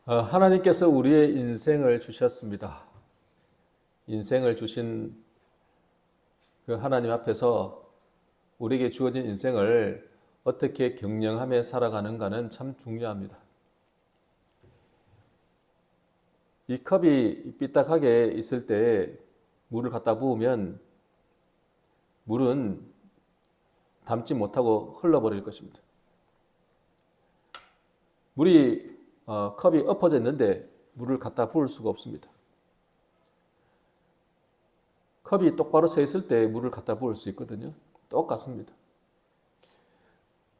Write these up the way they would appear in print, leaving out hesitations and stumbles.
하나님께서 우리의 인생을 주셨습니다. 인생을 주신 그 하나님 앞에서 우리에게 주어진 인생을 어떻게 경영하며 살아가는가는 참 중요합니다. 이 컵이 삐딱하게 있을 때 물을 갖다 부으면 물은 담지 못하고 흘러버릴 것입니다. 물이 컵이 엎어져 있는데 물을 갖다 부을 수가 없습니다. 컵이 똑바로 서 있을 때 물을 갖다 부을 수 있거든요. 똑같습니다.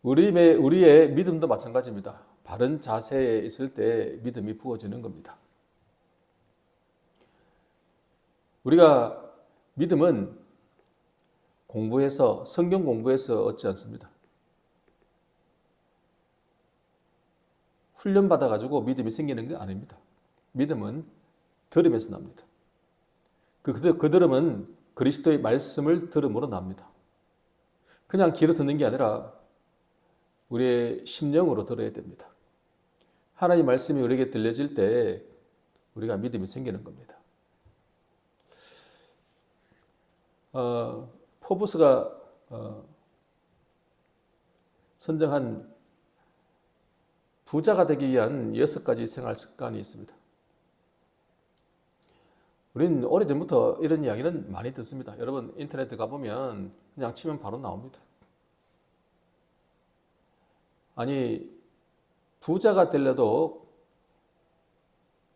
우리의 믿음도 마찬가지입니다. 바른 자세에 있을 때 믿음이 부어지는 겁니다. 우리가 믿음은 성경 공부해서 얻지 않습니다. 훈련받아가지고 믿음이 생기는 게 아닙니다. 믿음은 들음에서 납니다. 그 들음은 그리스도의 말씀을 들음으로 납니다. 그냥 귀로 듣는 게 아니라 우리의 심령으로 들어야 됩니다. 하나님의 말씀이 우리에게 들려질 때 우리가 믿음이 생기는 겁니다. 포브스가 선정한 부자가 되기 위한 6가지 생활 습관이 있습니다. 우리는 오래전부터 이런 이야기는 많이 듣습니다. 여러분 인터넷 가보면 그냥 치면 바로 나옵니다. 아니, 부자가 되려도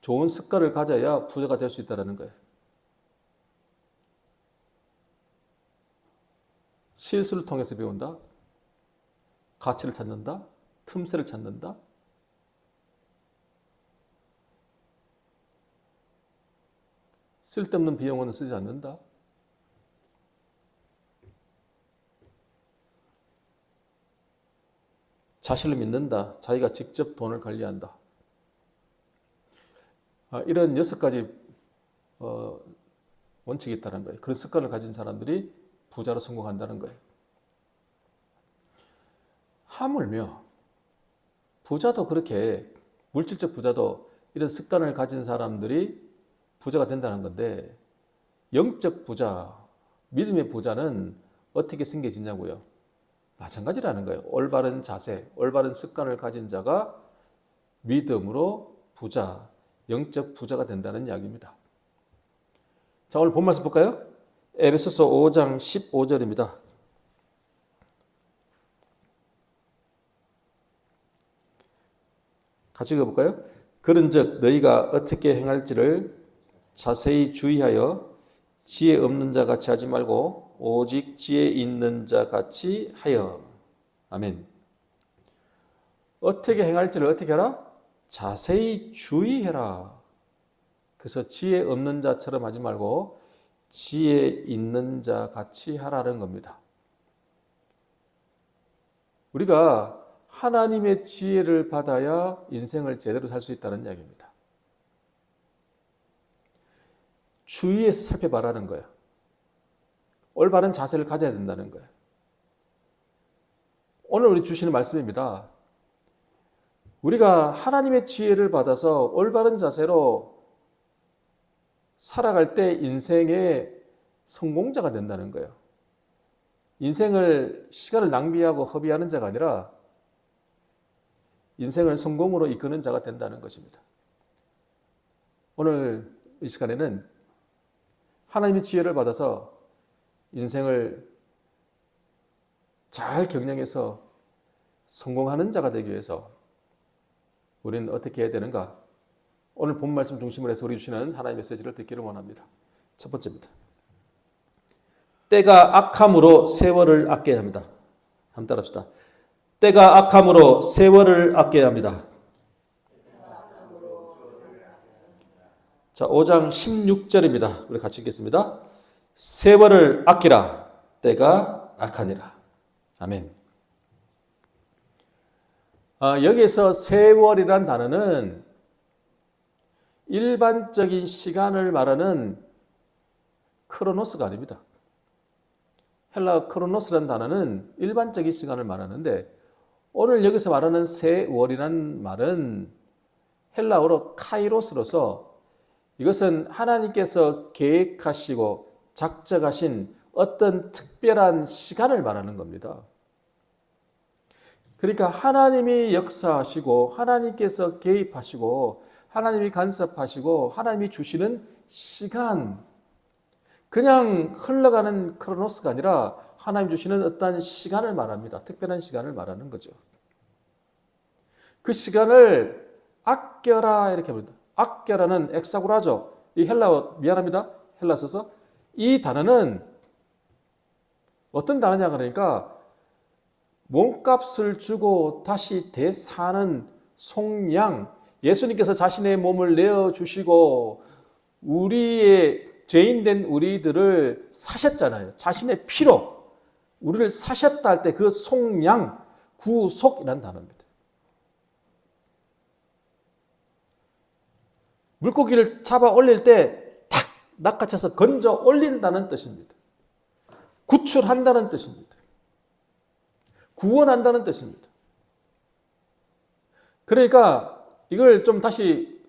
좋은 습관을 가져야 부자가 될 수 있다는 거예요. 실수를 통해서 배운다. 가치를 찾는다. 틈새를 찾는다. 쓸데없는 비용은 쓰지 않는다. 자신을 믿는다. 자기가 직접 돈을 관리한다. 이런 6가지 원칙이 있다는 거예요. 그런 습관을 가진 사람들이 부자로 성공한다는 거예요. 하물며 부자도 그렇게 물질적 부자도 이런 습관을 가진 사람들이 부자가 된다는 건데, 영적 부자, 믿음의 부자는 어떻게 생겨지냐고요? 마찬가지라는 거예요. 올바른 자세, 올바른 습관을 가진 자가 믿음으로 부자, 영적 부자가 된다는 이야기입니다. 자, 오늘 본 말씀 볼까요? 에베소서 5장 15절입니다. 같이 읽어볼까요? 그런즉 너희가 어떻게 행할지를 자세히 주의하여 지혜 없는 자 같이 하지 말고 오직 지혜 있는 자 같이 하여. 아멘. 어떻게 행할지를 어떻게 하라? 자세히 주의해라. 그래서 지혜 없는 자처럼 하지 말고 지혜 있는 자 같이 하라는 겁니다. 우리가 하나님의 지혜를 받아야 인생을 제대로 살 수 있다는 이야기입니다. 주의해서 살펴봐라는 거예요. 올바른 자세를 가져야 된다는 거예요. 오늘 우리 주시는 말씀입니다. 우리가 하나님의 지혜를 받아서 올바른 자세로 살아갈 때 인생의 성공자가 된다는 거예요. 시간을 낭비하고 허비하는 자가 아니라 인생을 성공으로 이끄는 자가 된다는 것입니다. 오늘 이 시간에는 하나님의 지혜를 받아서 인생을 잘 경영해서 성공하는 자가 되기 위해서 우리는 어떻게 해야 되는가? 오늘 본 말씀 중심으로 해서 우리 주시는 하나님의 메시지를 듣기를 원합니다. 첫 번째입니다. 때가 악함으로 세월을 아껴야 합니다. 한번 따라합시다. 때가 악함으로 세월을 아껴야 합니다. 자, 5장 16절입니다. 우리 같이 읽겠습니다. 세월을 아끼라. 때가 악하니라. 아멘. 여기에서 세월이란 단어는 일반적인 시간을 말하는 크로노스가 아닙니다. 헬라 크로노스라는 단어는 일반적인 시간을 말하는데, 오늘 여기서 말하는 세월이라는 말은 헬라어로 카이로스로서 이것은 하나님께서 계획하시고 작정하신 어떤 특별한 시간을 말하는 겁니다. 그러니까 하나님이 역사하시고 하나님께서 개입하시고 하나님이 간섭하시고 하나님이 주시는 시간, 그냥 흘러가는 크로노스가 아니라 하나님 주시는 어떤 시간을 말합니다. 특별한 시간을 말하는 거죠. 그 시간을 아껴라 이렇게 합니다. 아껴라는 엑사고라죠. 이 헬라어, 미안합니다. 헬라 써서 이 단어는 어떤 단어냐 그러니까 몸값을 주고 다시 되사는 속량, 예수님께서 자신의 몸을 내어주시고 우리의 죄인된 우리들을 사셨잖아요. 자신의 피로 우리를 사셨다 할 때 그 속량, 구속이라는 단어입니다. 물고기를 잡아 올릴 때 탁 낚아채서 건져 올린다는 뜻입니다. 구출한다는 뜻입니다. 구원한다는 뜻입니다. 그러니까 이걸 좀 다시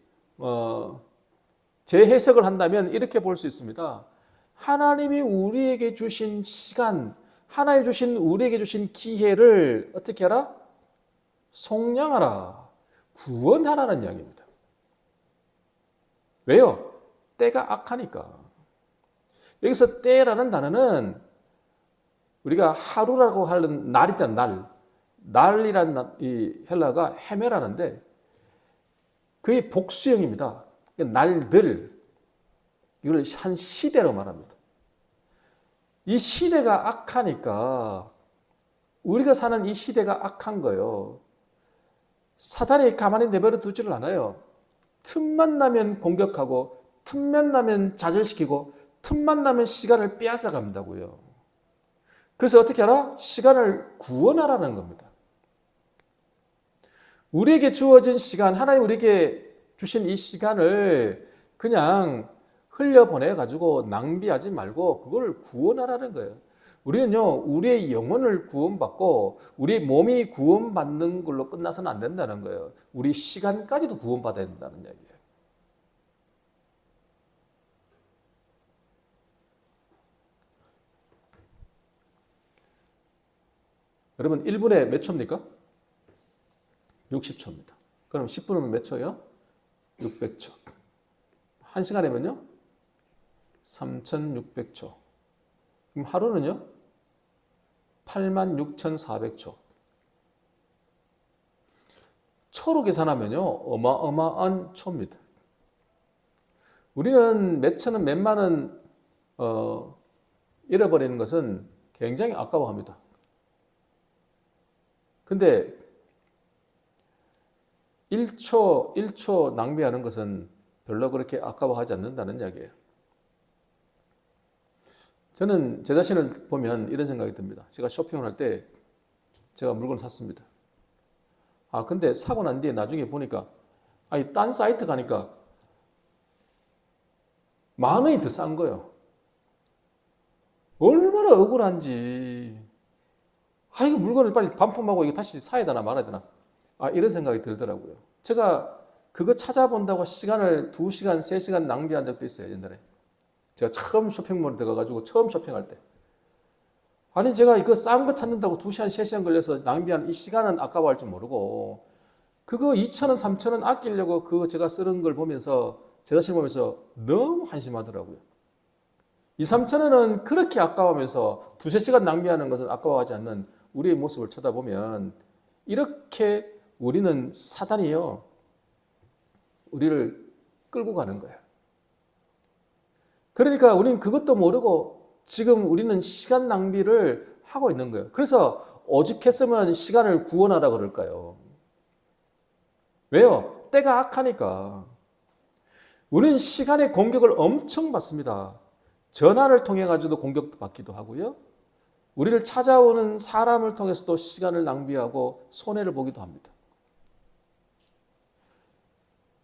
재해석을 한다면 이렇게 볼 수 있습니다. 하나님이 우리에게 주신 시간, 하나님 주신 우리에게 주신 기회를 어떻게 하라? 속량하라, 구원하라는 이야기입니다. 왜요? 때가 악하니까. 여기서 때라는 단어는 우리가 하루라고 하는 날 있잖아, 날이라는 이 헬라가 헤메라는데 그의 복수형입니다. 날들, 이걸 한 시대로 말합니다. 이 시대가 악하니까 우리가 사는 이 시대가 악한 거예요. 사단이 가만히 내버려 두지를 않아요. 틈만 나면 공격하고 틈만 나면 좌절시키고 틈만 나면 시간을 빼앗아 간다고요. 그래서 어떻게 하라? 시간을 구원하라는 겁니다. 우리에게 주어진 시간, 하나님 우리에게 주신 이 시간을 그냥 흘려보내가지고 낭비하지 말고 그걸 구원하라는 거예요. 우리는요, 우리의 영혼을 구원받고 우리 몸이 구원받는 걸로 끝나서는 안 된다는 거예요. 우리 시간까지도 구원받아야 된다는 얘기예요. 여러분, 1분에 몇 초입니까? 60초입니다. 그럼 10분이면 몇 초예요? 600초. 1시간이면요? 3600초. 그럼 하루는요? 86,400초. 초로 계산하면요, 어마어마한 초입니다. 우리는 몇 천원, 몇만 원 잃어버리는 것은 굉장히 아까워합니다. 근데 1초 낭비하는 것은 별로 그렇게 아까워하지 않는다는 이야기예요. 저는 제 자신을 보면 이런 생각이 듭니다. 제가 쇼핑을 할 때 제가 물건을 샀습니다. 근데 사고 난 뒤에 나중에 보니까 딴 사이트 가니까 10,000원이 더 싼 거예요. 얼마나 억울한지. 이거 물건을 빨리 반품하고 이거 다시 사야 되나 말아야 되나. 이런 생각이 들더라고요. 제가 그거 찾아본다고 시간을 2시간, 3시간 낭비한 적도 있어요, 옛날에. 제가 처음 쇼핑몰에 들어가가지고 처음 쇼핑할 때. 제가 이거 싼 거 찾는다고 2시간, 3시간 걸려서 낭비한 이 시간은 아까워할 줄 모르고 그거 2,000원, 3,000원 아끼려고 그거 제가 쓰는 걸 보면서 제 자신 보면서 너무 한심하더라고요. 2, 3,000원은 그렇게 아까워하면서 2, 3시간 낭비하는 것은 아까워하지 않는 우리의 모습을 쳐다보면 이렇게 우리는 사단이요, 우리를 끌고 가는 거예요. 그러니까 우리는 그것도 모르고 지금 우리는 시간 낭비를 하고 있는 거예요. 그래서 오죽했으면 시간을 구원하라 그럴까요? 왜요? 때가 악하니까. 우리는 시간의 공격을 엄청 받습니다. 전화를 통해 가지고도 공격받기도 하고요. 우리를 찾아오는 사람을 통해서도 시간을 낭비하고 손해를 보기도 합니다.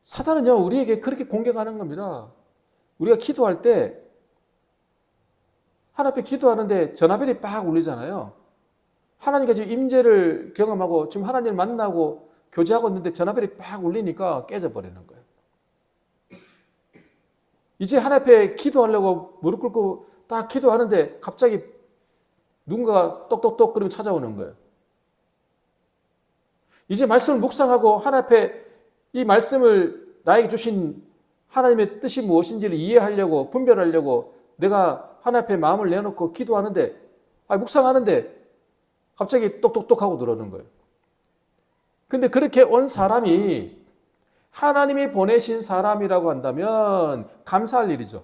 사단은요, 우리에게 그렇게 공격하는 겁니다. 우리가 기도할 때 하나님 앞에 기도하는데 전화벨이 빡 울리잖아요. 하나님과 지금 임재를 경험하고 지금 하나님을 만나고 교제하고 있는데 전화벨이 팍 울리니까 깨져버리는 거예요. 이제 하나님 앞에 기도하려고 무릎 꿇고 딱 기도하는데 갑자기 누군가가 똑똑똑 그러면 찾아오는 거예요. 이제 말씀을 묵상하고 하나님 앞에 이 말씀을 나에게 주신 하나님의 뜻이 무엇인지를 이해하려고 분별하려고 내가 하나님 앞에 마음을 내놓고 기도하는데 묵상하는데 갑자기 똑똑똑 하고 들어오는 거예요. 근데 그렇게 온 사람이 하나님이 보내신 사람이라고 한다면 감사할 일이죠.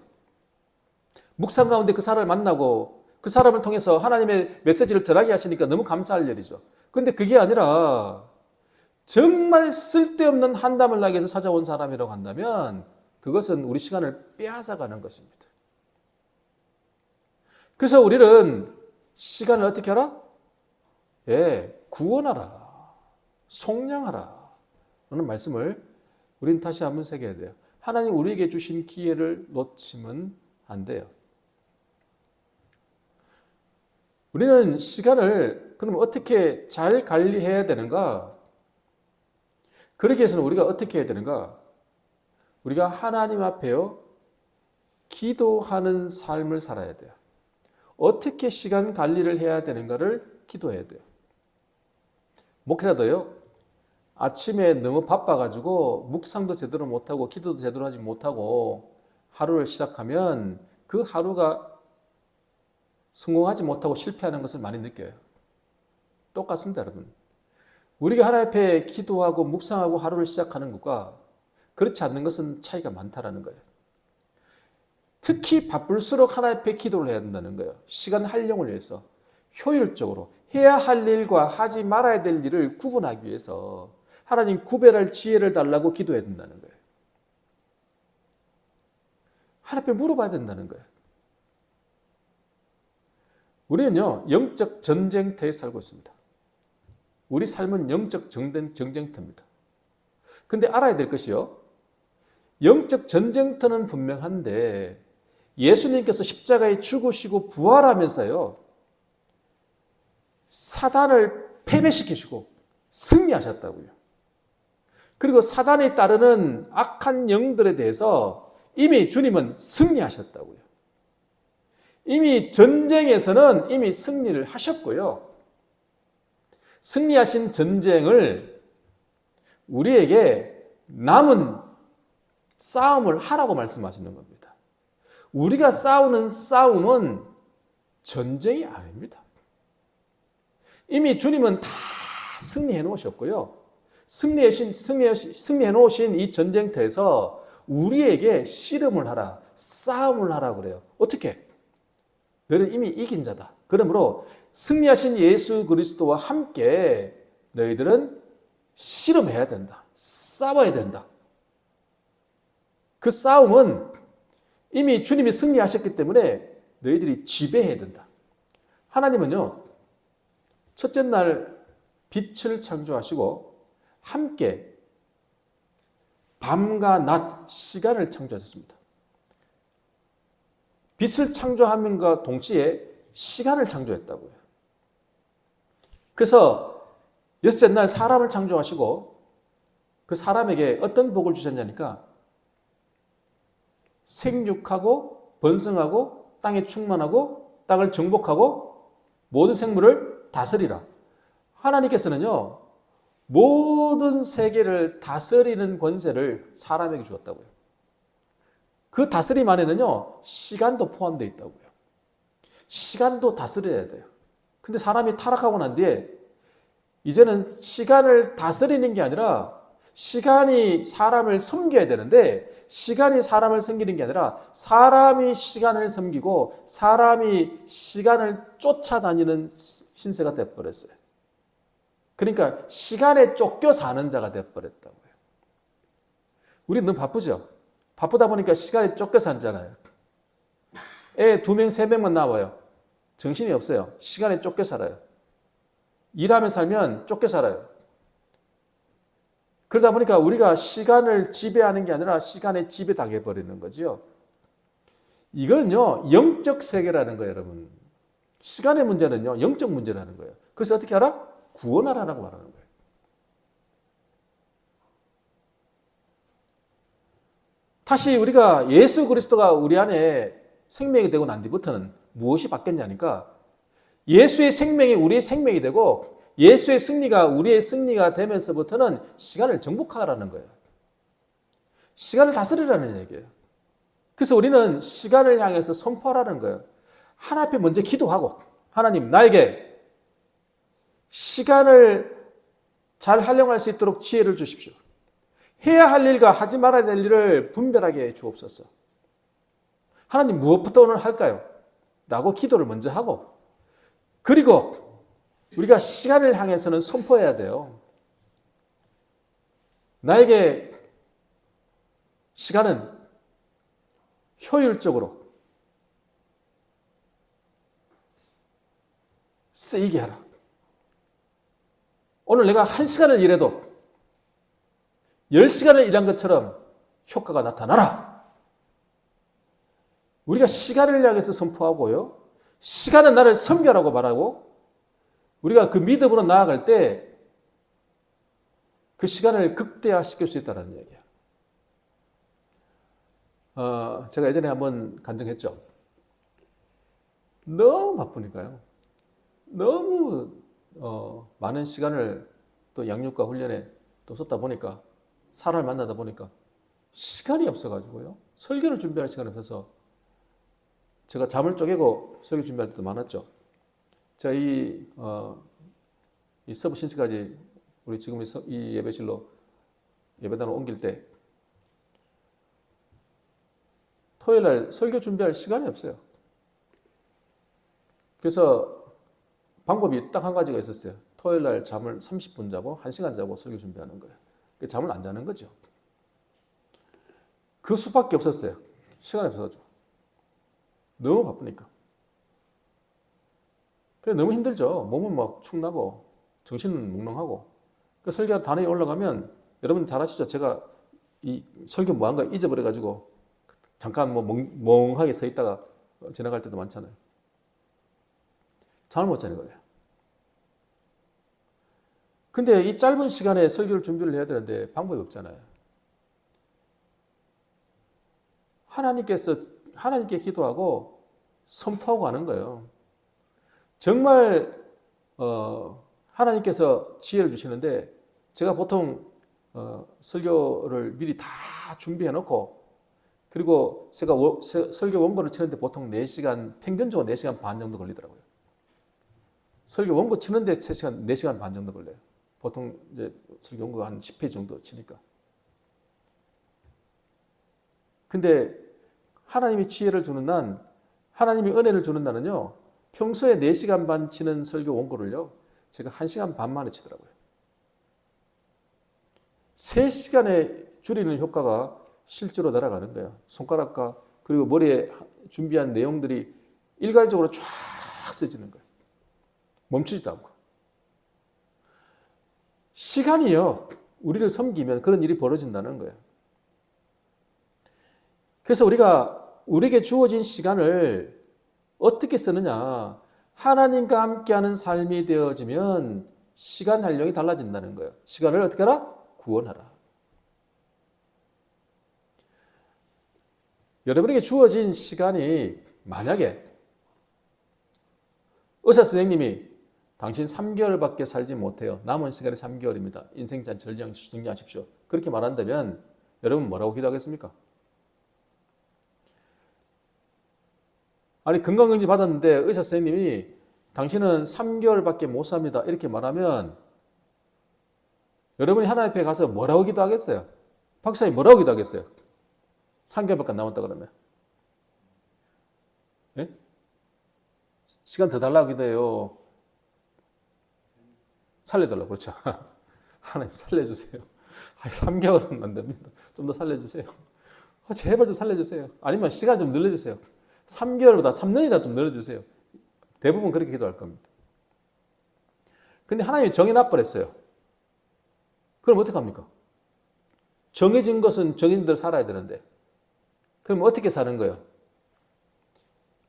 묵상 가운데 그 사람을 만나고 그 사람을 통해서 하나님의 메시지를 전하게 하시니까 너무 감사할 일이죠. 근데 그게 아니라 정말 쓸데없는 한담을 나기 위해서 찾아온 사람이라고 한다면 그것은 우리 시간을 빼앗아가는 것입니다. 그래서 우리는 시간을 어떻게 하라? 구원하라. 속량하라. 라는 말씀을 우리는 다시 한번 새겨야 돼요. 하나님 우리에게 주신 기회를 놓치면 안 돼요. 우리는 시간을 그럼 어떻게 잘 관리해야 되는가? 그러기 위해서는 우리가 어떻게 해야 되는가? 우리가 하나님 앞에요, 기도하는 삶을 살아야 돼요. 어떻게 시간 관리를 해야 되는가를 기도해야 돼요. 목회자도요, 아침에 너무 바빠가지고 묵상도 제대로 못하고 기도도 제대로 하지 못하고 하루를 시작하면 그 하루가 성공하지 못하고 실패하는 것을 많이 느껴요. 똑같습니다, 여러분. 우리가 하나님 앞에 기도하고 묵상하고 하루를 시작하는 것과 그렇지 않는 것은 차이가 많다라는 거예요. 특히 바쁠수록 하나님 앞에 기도를 해야 된다는 거예요. 시간 활용을 위해서 효율적으로 해야 할 일과 하지 말아야 될 일을 구분하기 위해서 하나님 구별할 지혜를 달라고 기도해야 된다는 거예요. 하나님 앞에 물어봐야 된다는 거예요. 우리는요, 영적 전쟁터에 살고 있습니다. 우리 삶은 영적 전쟁터입니다. 근데 알아야 될 것이요, 영적 전쟁터는 분명한데 예수님께서 십자가에 죽으시고 부활하면서요, 사단을 패배시키시고 승리하셨다고요. 그리고 사단에 따르는 악한 영들에 대해서 이미 주님은 승리하셨다고요. 이미 전쟁에서는 이미 승리를 하셨고요. 승리하신 전쟁을 우리에게 남은 싸움을 하라고 말씀하시는 겁니다. 우리가 싸우는 싸움은 전쟁이 아닙니다. 이미 주님은 다 승리해 놓으셨고요. 승리해 놓으신 이 전쟁터에서 우리에게 씨름을 하라, 싸움을 하라 그래요. 어떻게? 너는 이미 이긴 자다. 그러므로 승리하신 예수 그리스도와 함께 너희들은 씨름해야 된다. 싸워야 된다. 그 싸움은 이미 주님이 승리하셨기 때문에 너희들이 지배해야 된다. 하나님은요, 첫째 날 빛을 창조하시고 함께 밤과 낮 시간을 창조하셨습니다. 빛을 창조함과 동시에 시간을 창조했다고요. 그래서 여섯째 날 사람을 창조하시고 그 사람에게 어떤 복을 주셨냐니까 생육하고 번성하고 땅에 충만하고 땅을 정복하고 모든 생물을 다스리라. 하나님께서는요, 모든 세계를 다스리는 권세를 사람에게 주었다고요. 그 다스림 안에는요, 시간도 포함되어 있다고요. 시간도 다스려야 돼요. 근데 사람이 타락하고 난 뒤에 이제는 시간을 다스리는 게 아니라 시간이 사람을 섬겨야 되는데 시간이 사람을 섬기는 게 아니라 사람이 시간을 섬기고 사람이 시간을 쫓아다니는 신세가 되어버렸어요. 그러니까 시간에 쫓겨 사는 자가 되어버렸다고요. 우리 너무 바쁘죠? 바쁘다 보니까 시간에 쫓겨 살잖아요. 애 2명, 3명만 나와요. 정신이 없어요. 시간에 쫓겨 살아요. 일하며 살면 쫓겨 살아요. 그러다 보니까 우리가 시간을 지배하는 게 아니라 시간에 지배당해버리는 거죠. 이거는요, 영적 세계라는 거예요, 여러분. 시간의 문제는요, 영적 문제라는 거예요. 그래서 어떻게 하라? 구원하라라고 말하는 거예요. 다시 우리가 예수 그리스도가 우리 안에 생명이 되고 난 뒤부터는 무엇이 바뀌었냐니까 예수의 생명이 우리의 생명이 되고 예수의 승리가 우리의 승리가 되면서부터는 시간을 정복하라는 거예요. 시간을 다스리라는 얘기예요. 그래서 우리는 시간을 향해서 선포하라는 거예요. 하나님 앞에 먼저 기도하고 하나님 나에게 시간을 잘 활용할 수 있도록 지혜를 주십시오. 해야 할 일과 하지 말아야 될 일을 분별하게 해 주옵소서. 하나님 무엇부터 오늘 할까요? 라고 기도를 먼저 하고 그리고 우리가 시간을 향해서는 선포해야 돼요. 나에게 시간은 효율적으로 쓰이게 하라. 오늘 내가 1시간을 일해도 10시간을 일한 것처럼 효과가 나타나라. 우리가 시간을 향해서 선포하고요. 시간은 나를 섬겨라고 말하고 우리가 그 믿음으로 나아갈 때 그 시간을 극대화시킬 수 있다는 얘기예요. 제가 예전에 한번 간증했죠. 너무 바쁘니까요. 너무 많은 시간을 또 양육과 훈련에 또 쏟다 보니까 사람을 만나다 보니까 시간이 없어가지고요. 설교를 준비할 시간이 없어서 제가 잠을 쪼개고 설교 준비할 때도 많았죠. 제가 이 서브 신스까지 우리 지금 이 예배실로 예배단을 옮길 때 토요일 날 설교 준비할 시간이 없어요. 그래서 방법이 딱 한 가지가 있었어요. 토요일 날 잠을 30분 자고 1시간 자고 설교 준비하는 거예요. 잠을 안 자는 거죠. 그 수밖에 없었어요. 시간이 없어가지고. 너무 바쁘니까. 그래 너무 힘들죠. 몸은 막 축나고 정신은 몽롱하고. 그 설교 단위에 올라가면 여러분 잘 아시죠? 제가 이 설교 뭐한가 잊어버려가지고 잠깐 뭐 멍하게 서 있다가 지나갈 때도 많잖아요. 잠을 못 자는 거예요. 근데 이 짧은 시간에 설교를 준비를 해야 되는데 방법이 없잖아요. 하나님께 기도하고 선포하고 하는 거예요. 정말 하나님께서 지혜를 주시는데 제가 보통 설교를 미리 다 준비해 놓고 그리고 제가 설교 원고를 치는데 보통 4시간, 평균적으로 4시간 반 정도 걸리더라고요. 설교 원고 치는데 3시간, 4시간 반 정도 걸려요. 보통 이제 설교 원고가 한 10페이지 정도 치니까. 근데 하나님이 지혜를 주는 날, 하나님이 은혜를 주는 날은요, 평소에 4시간 반 치는 설교 원고를요, 제가 1시간 반 만에 치더라고요. 3시간에 줄이는 효과가 실제로 날아가는 거예요. 손가락과 그리고 머리에 준비한 내용들이 일괄적으로 쫙 써지는 거예요. 멈추지도 않고. 시간이요, 우리를 섬기면 그런 일이 벌어진다는 거예요. 그래서 우리에게 주어진 시간을 어떻게 쓰느냐. 하나님과 함께하는 삶이 되어지면 시간 활용이 달라진다는 거예요. 시간을 어떻게 하라? 구원하라. 여러분에게 주어진 시간이 만약에 의사 선생님이 당신 3개월밖에 살지 못해요. 남은 시간이 3개월입니다. 인생잔 정리하십시오. 그렇게 말한다면 여러분 뭐라고 기도하겠습니까? 아니 건강검진 받았는데 의사 선생님이 당신은 3개월밖에 못 삽니다. 이렇게 말하면 여러분이 하나님 앞에 가서 뭐라고 기도하겠어요? 박사님 뭐라고 기도하겠어요? 3개월밖에 안 남았다 그러면. 네? 시간 더 달라고 기도해요. 살려달라고 그렇죠. 하나님 살려주세요. 3개월은 안 됩니다. 좀 더 살려주세요. 제발 좀 살려주세요. 아니면 시간 좀 늘려주세요. 3개월보다 3년이라 좀 늘려주세요. 대부분 그렇게 기도할 겁니다. 근데 하나님이 정해놔버렸어요. 그럼 어떡합니까? 정해진 것은 정해진 대로 살아야 되는데 그럼 어떻게 사는 거예요?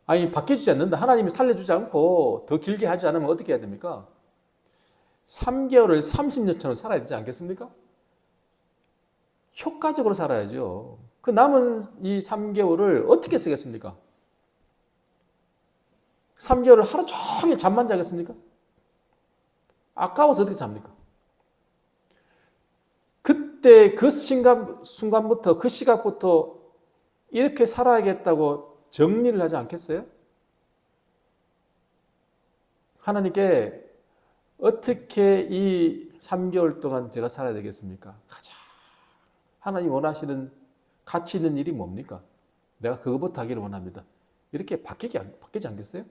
아니 바뀌어주지 않는다. 하나님이 살려주지 않고 더 길게 하지 않으면 어떻게 해야 됩니까? 3개월을 30년처럼 살아야 되지 않겠습니까? 효과적으로 살아야죠. 그 남은 이 3개월을 어떻게 쓰겠습니까? 3개월을 하루 종일 잠만 자겠습니까? 아까워서 어떻게 잡니까? 그때 그 순간부터 그 시각부터 이렇게 살아야겠다고 정리를 하지 않겠어요? 하나님께 어떻게 이 3개월 동안 제가 살아야 되겠습니까? 가자. 하나님 원하시는 가치 있는 일이 뭡니까? 내가 그거부터 하기를 원합니다. 이렇게 바뀌지 않겠어요?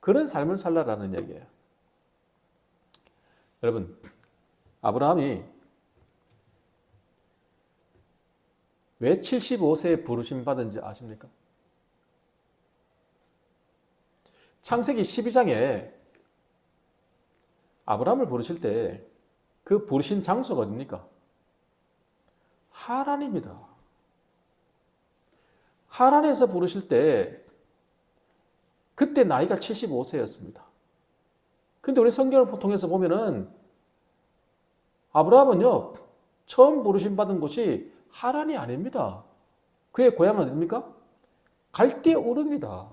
그런 삶을 살라라는 얘기예요. 여러분, 아브라함이 왜 75세에 부르심 받은지 아십니까? 창세기 12장에 아브라함을 부르실 때 그 부르신 장소가 어딥니까? 하란입니다. 하란에서 부르실 때 그때 나이가 75세였습니다. 근데 우리 성경을 통해서 보면은 아브라함은요, 처음 부르심 받은 곳이 하란이 아닙니다. 그의 고향은 어디입니까? 갈대아 우르입니다.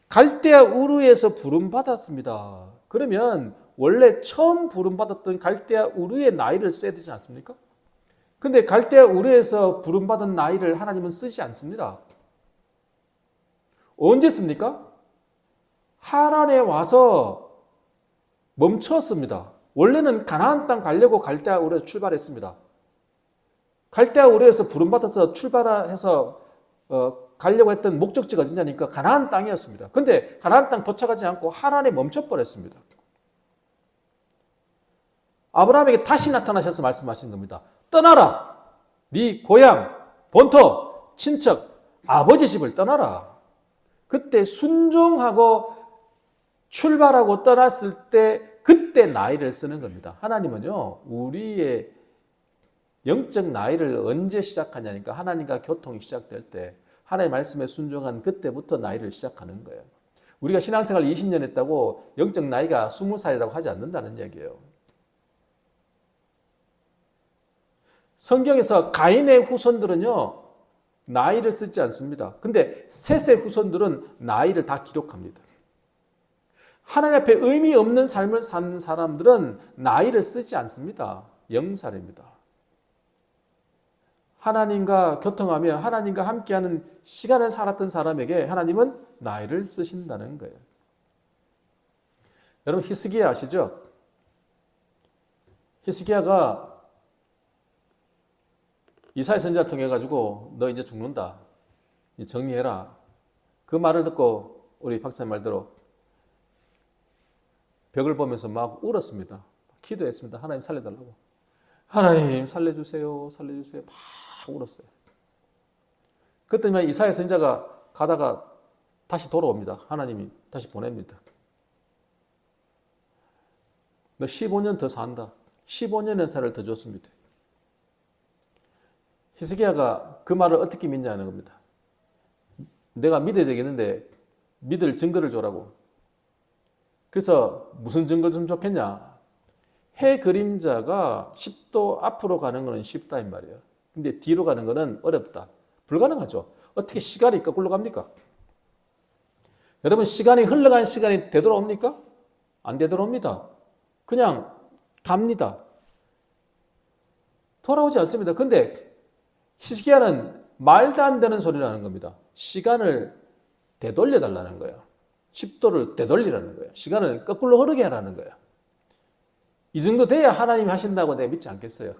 갈대아 우르에서 부름 받았습니다. 그러면 원래 처음 부름 받았던 갈대아 우르의 나이를 써야 되지 않습니까? 근데 갈대아 우르에서 부름 받은 나이를 하나님은 쓰지 않습니다. 언제 씁니까? 하란에 와서 멈췄습니다. 원래는 가나안 땅 가려고 갈대아 우르에서 출발했습니다. 갈대아 우르에서 부름받아서 출발해서 가려고 했던 목적지가 어디냐니까 가나안 땅이었습니다. 근데 가나안 땅 도착하지 않고 하란에 멈춰버렸습니다. 아브라함에게 다시 나타나셔서 말씀하신 겁니다. 떠나라. 네 고향, 본토, 친척, 아버지 집을 떠나라. 그때 순종하고 출발하고 떠났을 때 그때 나이를 쓰는 겁니다. 하나님은요, 우리의 영적 나이를 언제 시작하냐니까 하나님과 교통이 시작될 때 하나님의 말씀에 순종한 그때부터 나이를 시작하는 거예요. 우리가 신앙생활 20년 했다고 영적 나이가 20살이라고 하지 않는다는 얘기예요. 성경에서 가인의 후손들은요, 나이를 쓰지 않습니다. 근데 셋의 후손들은 나이를 다 기록합니다. 하나님 앞에 의미 없는 삶을 사는 사람들은 나이를 쓰지 않습니다. 0살입니다. 하나님과 교통하며 하나님과 함께하는 시간을 살았던 사람에게 하나님은 나이를 쓰신다는 거예요. 여러분 히스기야 아시죠? 히스기야가 이사야 선지자를 통해 가지고 너 이제 죽는다. 정리해라. 그 말을 듣고 우리 박사님 말대로 벽을 보면서 막 울었습니다. 기도했습니다. 하나님 살려달라고. 하나님 살려주세요. 살려주세요. 막 울었어요. 그랬더니 이사야 선지자가 가다가 다시 돌아옵니다. 하나님이 다시 보냅니다. 너 15년 더 산다. 15년 연사를 더 줬습니다. 히스기야가 그 말을 어떻게 믿냐는 겁니다. 내가 믿어야 되겠는데 믿을 증거를 줘라고. 그래서 무슨 증거 좀 좋겠냐. 해 그림자가 10도 앞으로 가는 것은 쉽다 이 말이에요. 근데 뒤로 가는 것은 어렵다. 불가능하죠. 어떻게 시간이 거꾸로 갑니까? 여러분 시간이 흘러간 시간이 되돌아옵니까? 안 되돌아옵니다. 그냥 갑니다. 돌아오지 않습니다. 근데 히스기야는 말도 안 되는 소리를 하는 겁니다. 시간을 되돌려 달라는 거예요. 10도를 되돌리라는 거예요. 시간을 거꾸로 흐르게 하라는 거예요. 이 정도 돼야 하나님이 하신다고 내가 믿지 않겠어요?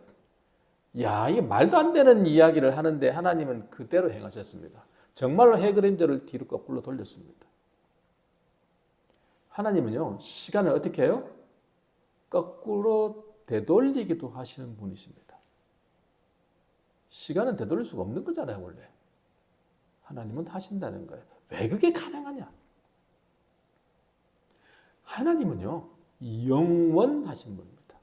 야, 이게 말도 안 되는 이야기를 하는데 하나님은 그대로 행하셨습니다. 정말로 해 그림자를 뒤로 거꾸로 돌렸습니다. 하나님은요, 시간을 어떻게 해요? 거꾸로 되돌리기도 하시는 분이십니다. 시간은 되돌릴 수가 없는 거잖아요, 원래. 하나님은 하신다는 거예요. 왜 그게 가능하냐? 하나님은요, 영원하신 분입니다.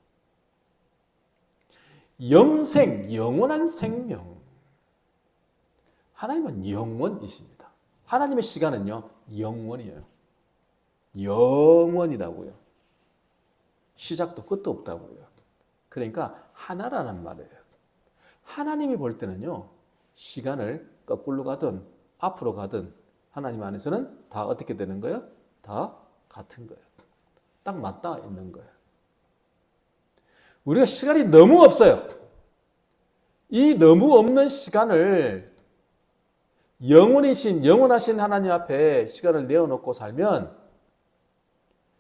영생, 영원한 생명. 하나님은 영원이십니다. 하나님의 시간은요, 영원이에요. 영원이라고요. 시작도 끝도 없다고요. 그러니까 하나라는 말이에요. 하나님이 볼 때는요, 시간을 거꾸로 가든 앞으로 가든 하나님 안에서는 다 어떻게 되는 거예요? 다 같은 거예요. 딱 맞닿아 있는 거예요. 우리가 시간이 너무 없어요. 이 너무 없는 시간을 영원하신 하나님 앞에 시간을 내어놓고 살면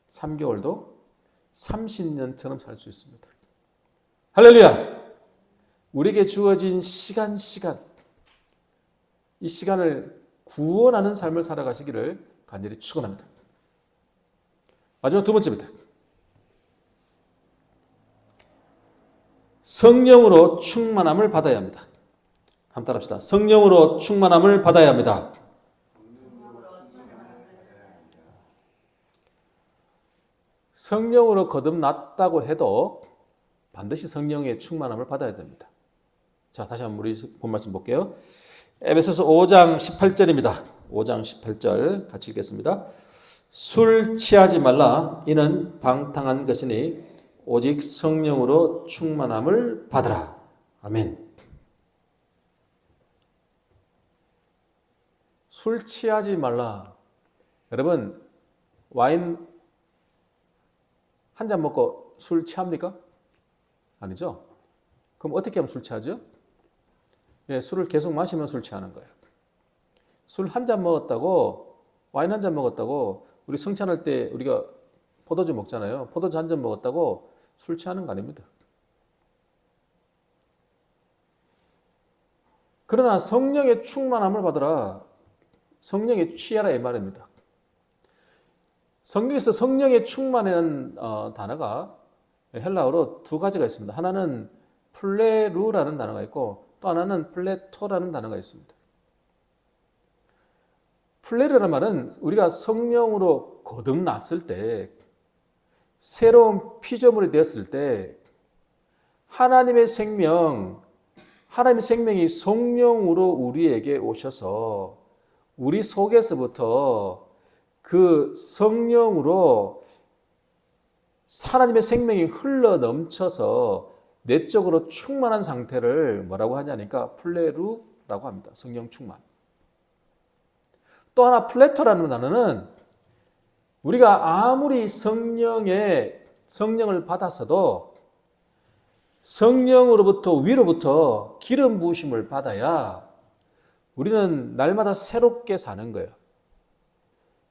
3개월도 30년처럼 살 수 있습니다. 할렐루야! 우리에게 주어진 시간, 이 시간을 구원하는 삶을 살아가시기를 간절히 축원합니다. 마지막 두 번째입니다. 성령으로 충만함을 받아야 합니다. 한번 따라합시다. 성령으로 충만함을 받아야 합니다. 성령으로 거듭났다고 해도 반드시 성령의 충만함을 받아야 됩니다. 자, 다시 한번 우리 본 말씀 볼게요. 에베소서 5장 18절입니다. 5장 18절 같이 읽겠습니다. 술 취하지 말라. 이는 방탕한 것이니 오직 성령으로 충만함을 받으라. 아멘. 술 취하지 말라. 여러분, 와인 한 잔 먹고 술 취합니까? 아니죠. 그럼 어떻게 하면 술 취하죠? 예, 술을 계속 마시면 술 취하는 거예요. 술 한 잔 먹었다고, 와인 한 잔 먹었다고, 우리 성찬할 때 우리가 포도주 먹잖아요. 포도주 한 잔 먹었다고 술 취하는 거 아닙니다. 그러나 성령의 충만함을 받으라. 성령에 취하라 이 말입니다. 성경에서 성령에 충만이라는 단어가 헬라어로 두 가지가 있습니다. 하나는 플레루라는 단어가 있고 또 하나는 플레토라는 단어가 있습니다. 플레루라는 말은 우리가 성령으로 거듭났을 때 새로운 피조물이 되었을 때 하나님의 생명이 성령으로 우리에게 오셔서 우리 속에서부터 그 성령으로 하나님의 생명이 흘러 넘쳐서 내적으로 충만한 상태를 뭐라고 하냐니까 플레루라고 합니다. 성령 충만. 또 하나 플레토라는 단어는 우리가 아무리 성령을 받았어도 성령으로부터 위로부터 기름 부으심을 받아야 우리는 날마다 새롭게 사는 거예요.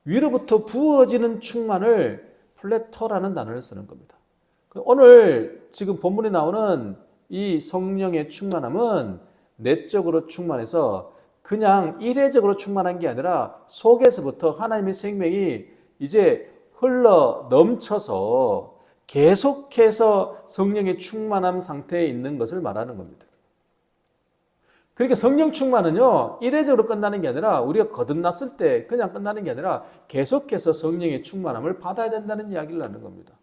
위로부터 부어지는 충만을 플레토라는 단어를 쓰는 겁니다. 오늘 지금 본문에 나오는 이 성령의 충만함은 내적으로 충만해서 그냥 이례적으로 충만한 게 아니라 속에서부터 하나님의 생명이 이제 흘러 넘쳐서 계속해서 성령의 충만함 상태에 있는 것을 말하는 겁니다. 그러니까 성령 충만은요, 이례적으로 끝나는 게 아니라 우리가 거듭났을 때 그냥 끝나는 게 아니라 계속해서 성령의 충만함을 받아야 된다는 이야기를 하는 겁니다.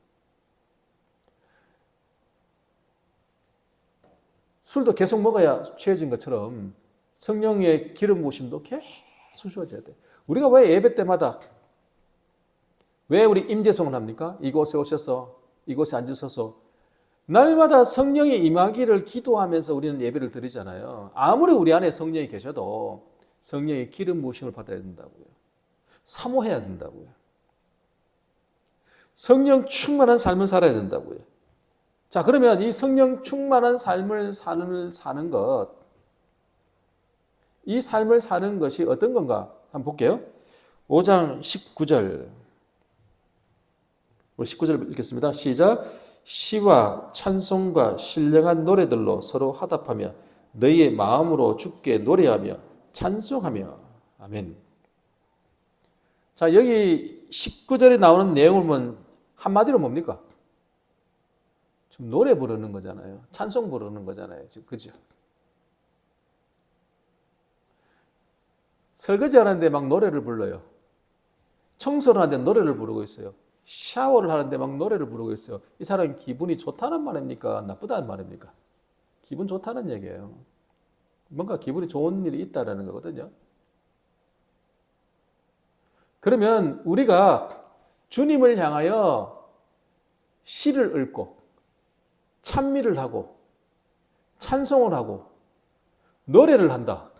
술도 계속 먹어야 취해진 것처럼 성령의 기름 부으심도 계속 주어져야 돼. 우리가 왜 예배 때마다 왜 우리 임재송을 합니까? 이곳에 오셔서 이곳에 앉으셔서 날마다 성령의 임하기를 기도하면서 우리는 예배를 드리잖아요. 아무리 우리 안에 성령이 계셔도 성령의 기름 부으심을 받아야 된다고요. 사모해야 된다고요. 성령 충만한 삶을 살아야 된다고요. 자, 그러면 이 성령 충만한 삶을 사는 것, 이 삶을 사는 것이 어떤 건가? 한번 볼게요. 5장 19절. 우리 19절 읽겠습니다. 시작. 시와 찬송과 신령한 노래들로 서로 화답하며 너희의 마음으로 주께 노래하며 찬송하며. 아멘. 자, 여기 19절에 나오는 내용을 보면 한마디로 뭡니까? 좀 노래 부르는 거잖아요. 찬송 부르는 거잖아요. 그죠? 설거지 하는데 막 노래를 불러요. 청소를 하는데 노래를 부르고 있어요. 샤워를 하는데 막 노래를 부르고 있어요. 이 사람이 기분이 좋다는 말입니까? 나쁘다는 말입니까? 기분 좋다는 얘기예요. 뭔가 기분이 좋은 일이 있다는 거거든요. 그러면 우리가 주님을 향하여 시를 읽고 찬미를 하고 찬송을 하고 노래를 한다.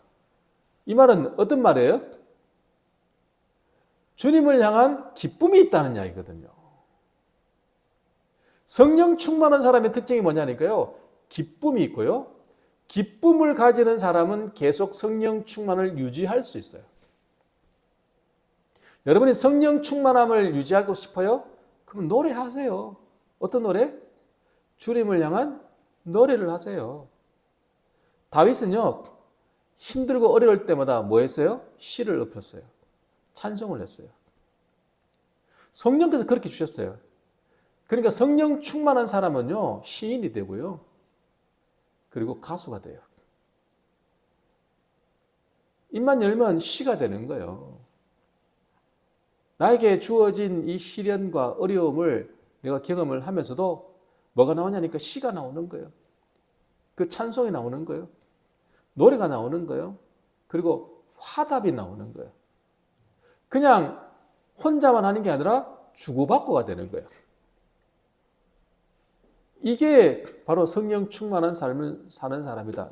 이 말은 어떤 말이에요? 주님을 향한 기쁨이 있다는 이야기거든요. 성령 충만한 사람의 특징이 뭐냐니까요. 기쁨이 있고요. 기쁨을 가지는 사람은 계속 성령 충만을 유지할 수 있어요. 여러분이 성령 충만함을 유지하고 싶어요? 그럼 노래하세요. 어떤 노래? 주님을 향한 노래를 하세요. 다윗은요, 힘들고 어려울 때마다 뭐 했어요? 시를 읊었어요. 찬송을 했어요. 성령께서 그렇게 주셨어요. 그러니까 성령 충만한 사람은요, 시인이 되고요. 그리고 가수가 돼요. 입만 열면 시가 되는 거예요. 나에게 주어진 이 시련과 어려움을 내가 경험을 하면서도 뭐가 나오냐니까 시가 나오는 거예요. 그 찬송이 나오는 거예요. 노래가 나오는 거예요. 그리고 화답이 나오는 거예요. 그냥 혼자만 하는 게 아니라 주고받고가 되는 거예요. 이게 바로 성령 충만한 삶을 사는 사람이다.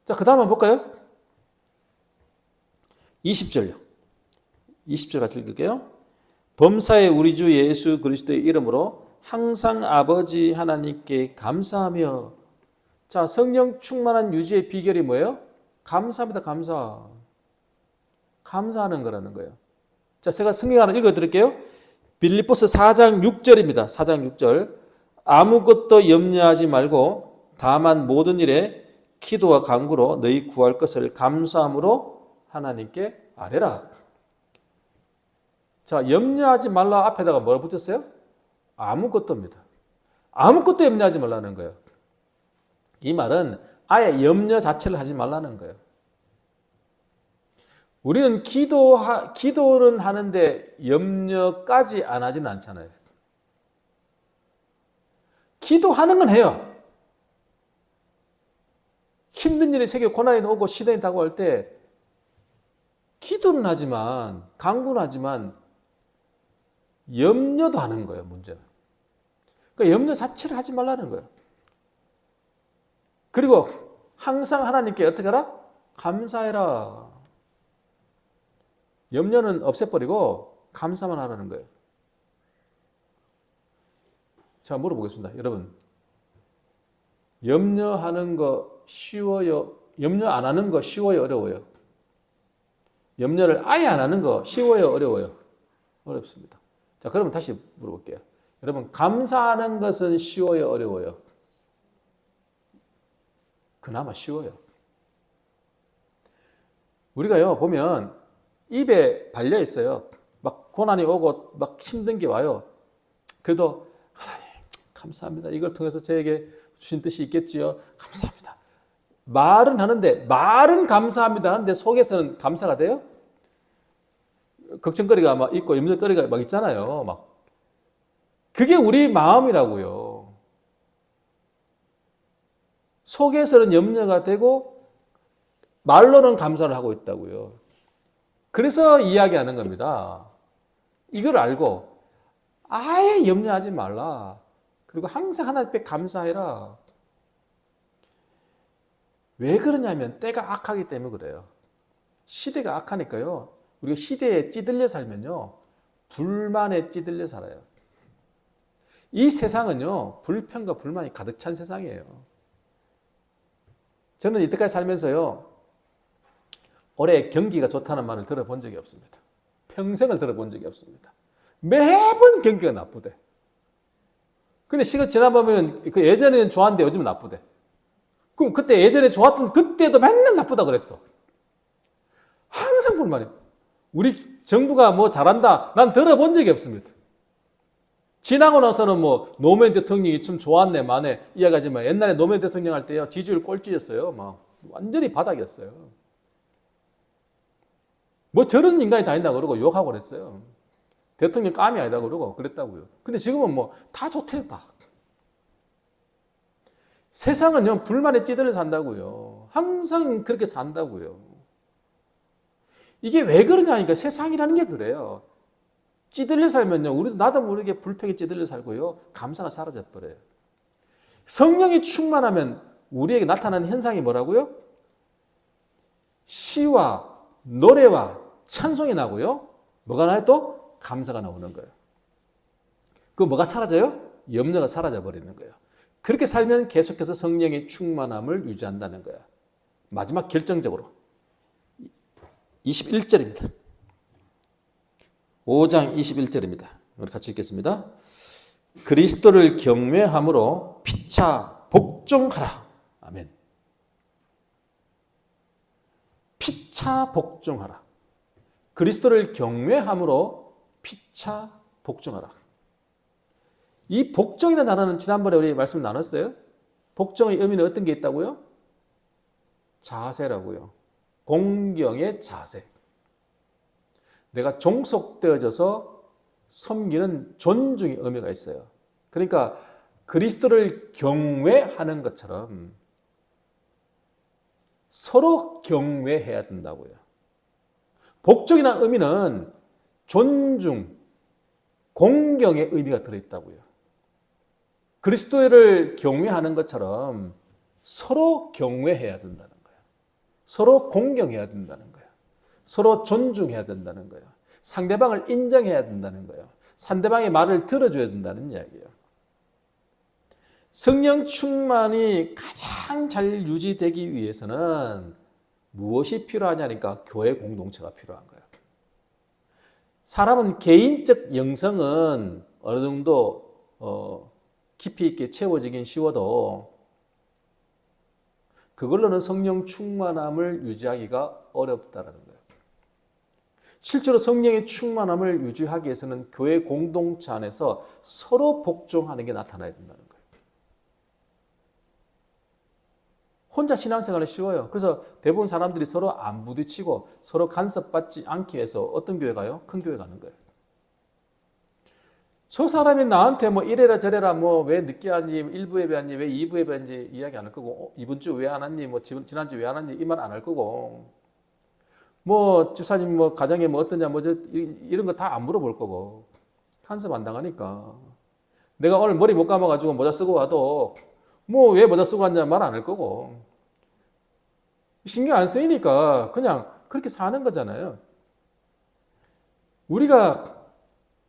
자, 그 다음 한번 볼까요? 20절요. 20절 같이 읽을게요. 범사의 우리 주 예수 그리스도의 이름으로 항상 아버지 하나님께 감사하며. 자, 성령 충만한 유지의 비결이 뭐예요? 감사합니다. 감사. 감사하는 거라는 거예요. 자, 제가 성경 하나 읽어드릴게요. 빌립보서 4장 6절입니다. 4장 6절. 아무것도 염려하지 말고 다만 모든 일에 기도와 간구로 너희 구할 것을 감사함으로 하나님께 아뢰라. 자, 염려하지 말라 앞에다가 뭐라 붙였어요? 아무것도입니다. 아무것도 염려하지 말라는 거예요. 이 말은 아예 염려 자체를 하지 말라는 거예요. 우리는 기도는 하는데 염려까지 안 하지는 않잖아요. 기도하는 건 해요. 힘든 일이 생겨 고난이 오고 시련이 다가올 때 기도는 하지만, 간구는 하지만 염려도 하는 거예요, 문제는. 그러니까 염려 자체를 하지 말라는 거예요. 그리고 항상 하나님께 어떻게 하라? 감사해라. 염려는 없애버리고 감사만 하라는 거예요. 자, 물어보겠습니다. 여러분, 염려하는 거 쉬워요? 염려 안 하는 거 쉬워요? 어려워요? 염려를 아예 안 하는 거 쉬워요? 어려워요? 어렵습니다. 자, 그러면 다시 물어볼게요. 여러분, 감사하는 것은 쉬워요? 어려워요? 그나마 쉬워요. 우리가요, 보면 입에 발려 있어요. 막 고난이 오고 막 힘든 게 와요. 그래도 하나님 감사합니다. 이걸 통해서 저에게 주신 뜻이 있겠지요. 감사합니다. 말은 하는데, 말은 감사합니다 하는데 속에서는 감사가 돼요? 걱정거리가 막 있고 염려거리가 막 있잖아요. 막 그게 우리 마음이라고요. 속에서는 염려가 되고 말로는 감사를 하고 있다고요. 그래서 이야기하는 겁니다. 이걸 알고 아예 염려하지 말라. 그리고 항상 하나님께 감사해라. 왜 그러냐면 때가 악하기 때문에 그래요. 시대가 악하니까요. 우리가 시대에 찌들려 살면요. 불만에 찌들려 살아요. 이 세상은요. 불평과 불만이 가득 찬 세상이에요. 저는 이때까지 살면서요. 올해 경기가 좋다는 말을 들어본 적이 없습니다. 평생을 들어본 적이 없습니다. 매번 경기가 나쁘대. 근데 시간 지나보면 그 예전에는 좋았는데 요즘은 나쁘대. 그럼 그때 예전에 좋았던 그때도 맨날 나쁘다 그랬어. 항상 불만이. 우리 정부가 뭐 잘한다. 난 들어본 적이 없습니다. 지나고 나서는 뭐 노무현 대통령이 참 좋았네 마네 이야기하지만 옛날에 노무현 대통령 할 때요 지지율 꼴찌였어요. 막 완전히 바닥이었어요. 뭐 저런 인간이 다닌다 그러고 욕하고 그랬어요. 대통령 깜이 아니다 그러고 그랬다고요. 근데 지금은 뭐 다 좋대요 다. 세상은요 불만에 찌들려 산다고요. 항상 그렇게 산다고요. 이게 왜 그러냐니까 세상이라는 게 그래요. 찌들려 살면요 우리도 나도 모르게 불평에 찌들려 살고요 감사가 사라져 버려요. 성령이 충만하면 우리에게 나타나는 현상이 뭐라고요? 시와 노래와 찬송이 나고요. 뭐가 나요? 또 감사가 나오는 거예요. 그 뭐가 사라져요? 염려가 사라져 버리는 거예요. 그렇게 살면 계속해서 성령의 충만함을 유지한다는 거야. 마지막 결정적으로 21절입니다. 5장 21절입니다. 우리 같이 읽겠습니다. 그리스도를 경외함으로 피차 복종하라. 아멘. 피차 복종하라. 그리스도를 경외함으로 피차 복종하라. 이 복종이라는 단어는 지난번에 우리 말씀 나눴어요. 복종의 의미는 어떤 게 있다고요? 자세라고요. 공경의 자세. 내가 종속되어져서 섬기는 존중의 의미가 있어요. 그러니까 그리스도를 경외하는 것처럼 서로 경외해야 된다고요. 복종이라는 의미는 존중, 공경의 의미가 들어있다고요. 그리스도를 경외하는 것처럼 서로 경외해야 된다는 거예요. 서로 공경해야 된다는 거예요. 서로 존중해야 된다는 거예요. 상대방을 인정해야 된다는 거예요. 상대방의 말을 들어줘야 된다는 이야기예요. 성령 충만이 가장 잘 유지되기 위해서는 무엇이 필요하냐니까 교회 공동체가 필요한 거예요. 사람은 개인적 영성은 어느 정도 깊이 있게 채워지긴 쉬워도 그걸로는 성령 충만함을 유지하기가 어렵다는 거예요. 실제로 성령의 충만함을 유지하기 위해서는 교회 공동체 안에서 서로 복종하는 게 나타나야 된다는 거예요. 혼자 신앙생활은 쉬워요. 그래서 대부분 사람들이 서로 안 부딪히고 서로 간섭받지 않기 위해서 어떤 교회 가요? 큰 교회 가는 거예요. 저 사람이 나한테 뭐 이래라 저래라 뭐 왜 늦게 왔니, 1부 예배 왔니, 왜 2부 예배 왔니 이야기 안 할 거고, 이번 주 왜 안 왔니, 뭐 지난주 왜 안 왔니 이 말 안 할 거고, 뭐 집사님 뭐 가정에 뭐 어떠냐 뭐 이런 거 다 안 물어볼 거고, 간섭 안 당하니까. 내가 오늘 머리 못 감아가지고 모자 쓰고 와도 뭐 왜 모자 쓰고 왔냐 말 안 할 거고, 신경 안 쓰이니까 그냥 그렇게 사는 거잖아요. 우리가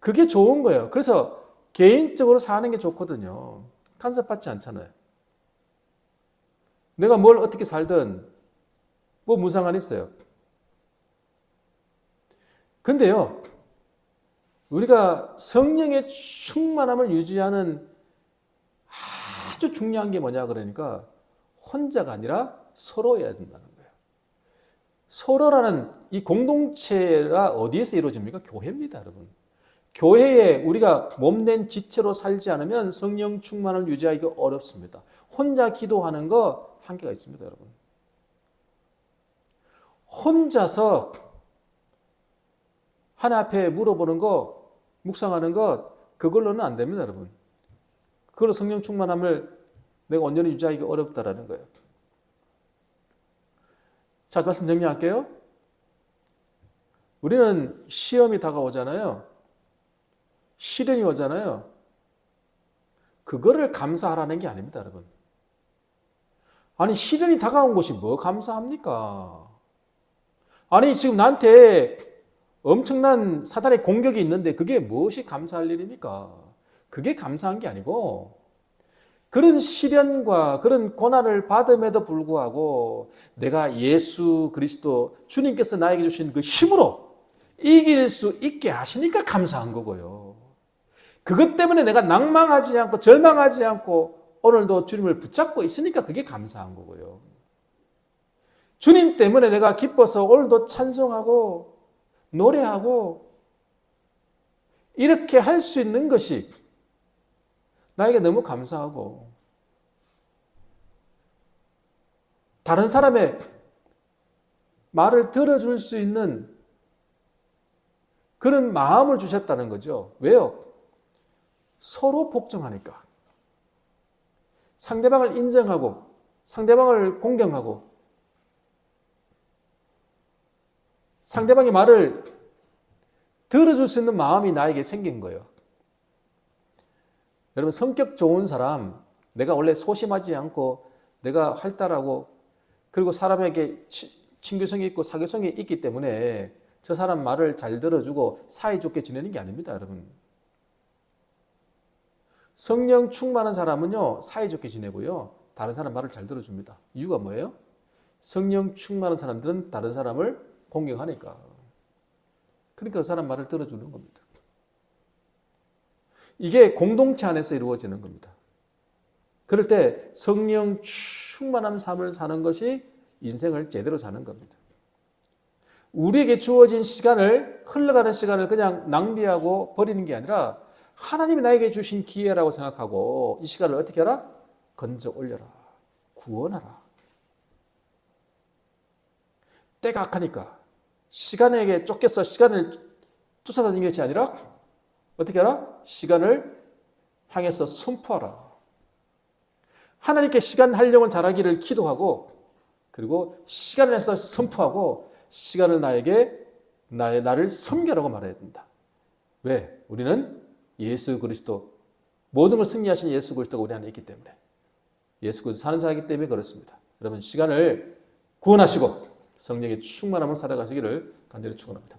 그게 좋은 거예요. 그래서 개인적으로 사는 게 좋거든요. 간섭받지 않잖아요. 내가 뭘 어떻게 살든 뭐 무상한 있어요. 근데요, 우리가 성령의 충만함을 유지하는 아주 중요한 게 뭐냐 그러니까 혼자가 아니라 서로여야 된다는 거예요. 서로라는 이 공동체가 어디에서 이루어집니까? 교회입니다, 여러분. 교회에 우리가 몸된 지체로 살지 않으면 성령 충만을 유지하기가 어렵습니다. 혼자 기도하는 거 한계가 있습니다, 여러분. 혼자서 하나님 앞에 물어보는 거, 묵상하는 것, 그걸로는 안 됩니다, 여러분. 그걸로 성령 충만함을 내가 온전히 유지하기가 어렵다라는 거예요. 자, 말씀 정리할게요. 우리는 시험이 다가오잖아요. 시련이 오잖아요. 그거를 감사하라는 게 아닙니다, 여러분. 아니, 시련이 다가온 것이 뭐 감사합니까? 아니, 지금 나한테 엄청난 사단의 공격이 있는데 그게 무엇이 감사할 일입니까? 그게 감사한 게 아니고, 그런 시련과 그런 고난을 받음에도 불구하고 내가 예수 그리스도 주님께서 나에게 주신 그 힘으로 이길 수 있게 하시니까 감사한 거고요. 그것 때문에 내가 낭망하지 않고 절망하지 않고 오늘도 주님을 붙잡고 있으니까 그게 감사한 거고요. 주님 때문에 내가 기뻐서 오늘도 찬송하고 노래하고 이렇게 할 수 있는 것이 나에게 너무 감사하고, 다른 사람의 말을 들어줄 수 있는 그런 마음을 주셨다는 거죠. 왜요? 서로 복종하니까. 상대방을 인정하고 상대방을 공경하고 상대방의 말을 들어줄 수 있는 마음이 나에게 생긴 거예요. 여러분, 성격 좋은 사람, 내가 원래 소심하지 않고 내가 활달하고 그리고 사람에게 친교성이 있고 사교성이 있기 때문에 저 사람 말을 잘 들어주고 사이좋게 지내는 게 아닙니다, 여러분. 성령 충만한 사람은요, 사이좋게 지내고요, 다른 사람 말을 잘 들어줍니다. 이유가 뭐예요? 성령 충만한 사람들은 다른 사람을 공경하니까. 그러니까 그 사람 말을 들어주는 겁니다. 이게 공동체 안에서 이루어지는 겁니다. 그럴 때 성령 충만한 삶을 사는 것이 인생을 제대로 사는 겁니다. 우리에게 주어진 시간을, 흘러가는 시간을 그냥 낭비하고 버리는 게 아니라 하나님이 나에게 주신 기회라고 생각하고 이 시간을 어떻게 하라? 건져 올려라. 구원하라. 때가 악하니까 시간에게 쫓겨서 시간을 쫓아다니는 것이 아니라 어떻게 하라? 시간을 향해서 선포하라. 하나님께 시간 활용을 잘하기를 기도하고 그리고 시간을 해서 선포하고 시간을 나를 섬겨라고 말해야 된다. 왜? 우리는 예수 그리스도 모든 걸 승리하신 예수 그리스도가 우리 안에 있기 때문에 예수 그리스도 사는 자이기 때문에 그렇습니다. 여러분 시간을 구원하시고 성령의 충만함을 살아가시기를 간절히 축원합니다.